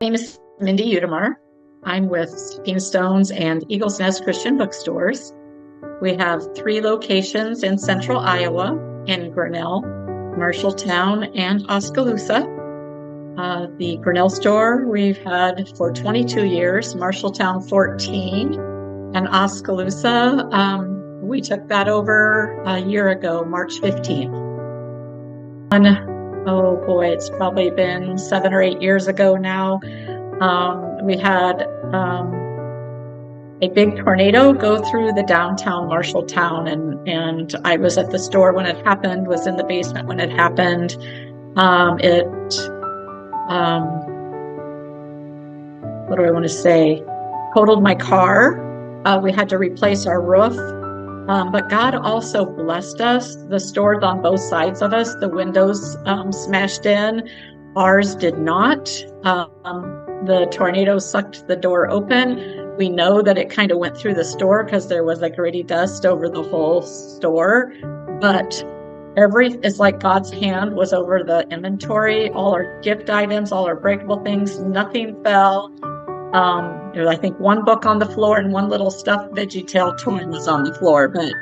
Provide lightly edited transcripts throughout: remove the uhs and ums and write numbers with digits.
My name is Mindy Uitermarkt. I'm with Stepping Stones and Eagle's Nest Christian Bookstores. We have 3 locations in central Iowa, in Grinnell, Marshalltown, and Oskaloosa. The Grinnell store we've had for 22 years, Marshalltown 14, and Oskaloosa, we took that over a year ago, March 15th. Oh boy, it's probably been 7 or 8 years ago now. We had a big tornado go through the downtown Marshalltown, and I was at the store when it happened, was in the basement when it happened. What do I want to say? Totaled my car. We had to replace our roof. But God also blessed us. The stores on both sides of us, the windows smashed in. Ours did not. The tornado sucked the door open. We know that it kind of went through the store because there was like gritty dust over the whole store. But it's like God's hand was over the inventory, all our gift items, all our breakable things, nothing fell. There was, I think, one book on the floor and one little stuffed VeggieTale toy was on the floor. But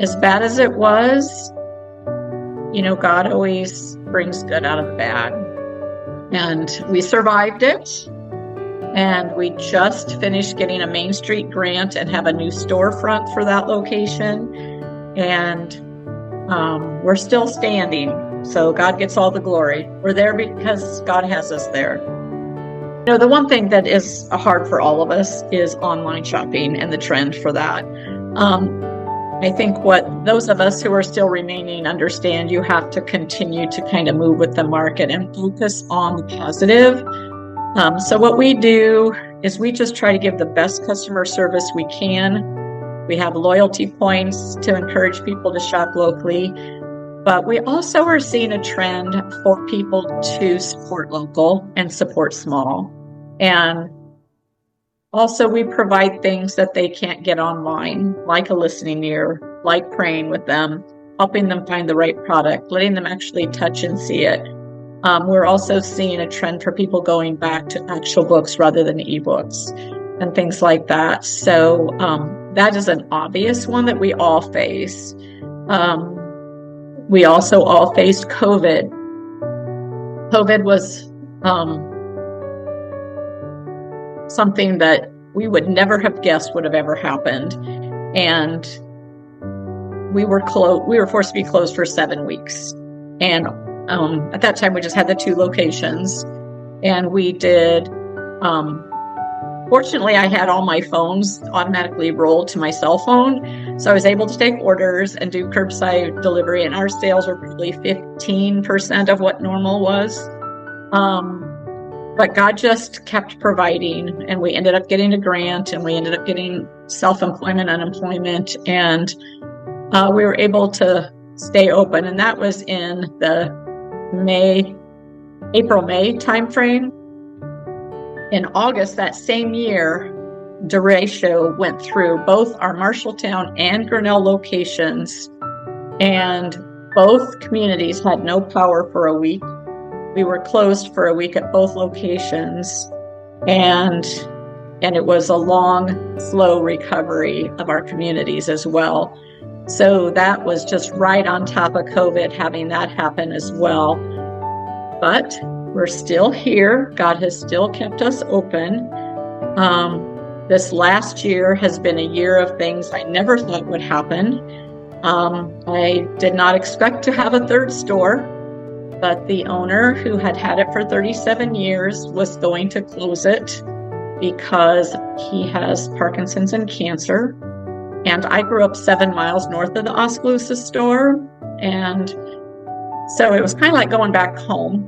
as bad as it was, God always brings good out of the bad. And we survived it. And we just finished getting a Main Street grant and have a new storefront for that location. And we're still standing. So God gets all the glory. We're there because God has us there. The one thing that is hard for all of us is online shopping and the trend for that. I think what those of us who are still remaining understand, you have to continue to kind of move with the market and focus on the positive. So what we do is we just try to give the best customer service we can. We have loyalty points to encourage people to shop locally. But we also are seeing a trend for people to support local and support small. And also we provide things that they can't get online, like a listening ear, like praying with them, helping them find the right product, letting them actually touch and see it. We're also seeing a trend for people going back to actual books rather than ebooks and things like that. So that is an obvious one that we all face. We also all faced COVID. COVID was something that we would never have guessed would have ever happened. And we were forced to be closed for 7 weeks. And at that time, we just had the 2 locations. And we did, fortunately, I had all my phones automatically rolled to my cell phone. So I was able to take orders and do curbside delivery, and our sales were probably 15% of what normal was. But God just kept providing, and we ended up getting a grant, and we ended up getting self-employment, unemployment, and we were able to stay open. And that was in the April-May timeframe. In August that same year, derecho went through both our Marshalltown and Grinnell locations, and both communities had no power for a week. We were closed for a week at both locations, and it was a long, slow recovery of our communities as well. So that was just right on top of COVID, having that happen as well. But we're still here. God has still kept us open. This last year has been a year of things I never thought would happen. I did not expect to have a 3rd store, but the owner, who had had it for 37 years, was going to close it because he has Parkinson's and cancer. And I grew up 7 miles north of the Oskaloosa store. And so it was kind of like going back home.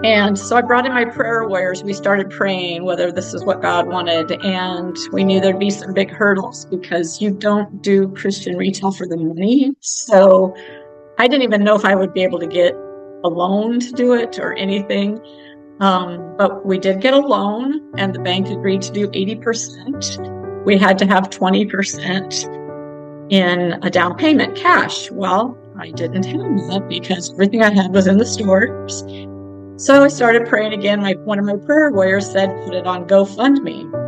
And so I brought in my prayer warriors. We started praying whether this is what God wanted. And we knew there'd be some big hurdles because you don't do Christian retail for the money. So I didn't even know if I would be able to get a loan to do it or anything. But we did get a loan, and the bank agreed to do 80%. We had to have 20% in a down payment cash. Well, I didn't have that because everything I had was in the stores. So I started praying again. One of my prayer warriors said, put it on GoFundMe.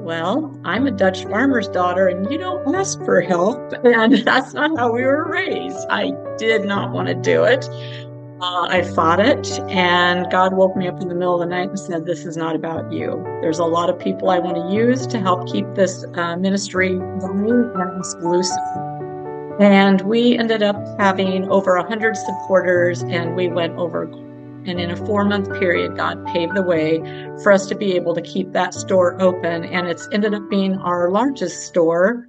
Well, I'm a Dutch farmer's daughter and you don't ask for help. And that's not how we were raised. I did not want to do it. I fought it, and God woke me up in the middle of the night and said, this is not about you. There's a lot of people I want to use to help keep this ministry going and exclusive. And we ended up having over 100 supporters, and we went over. And in a 4-month period, God paved the way for us to be able to keep that store open. And it's ended up being our largest store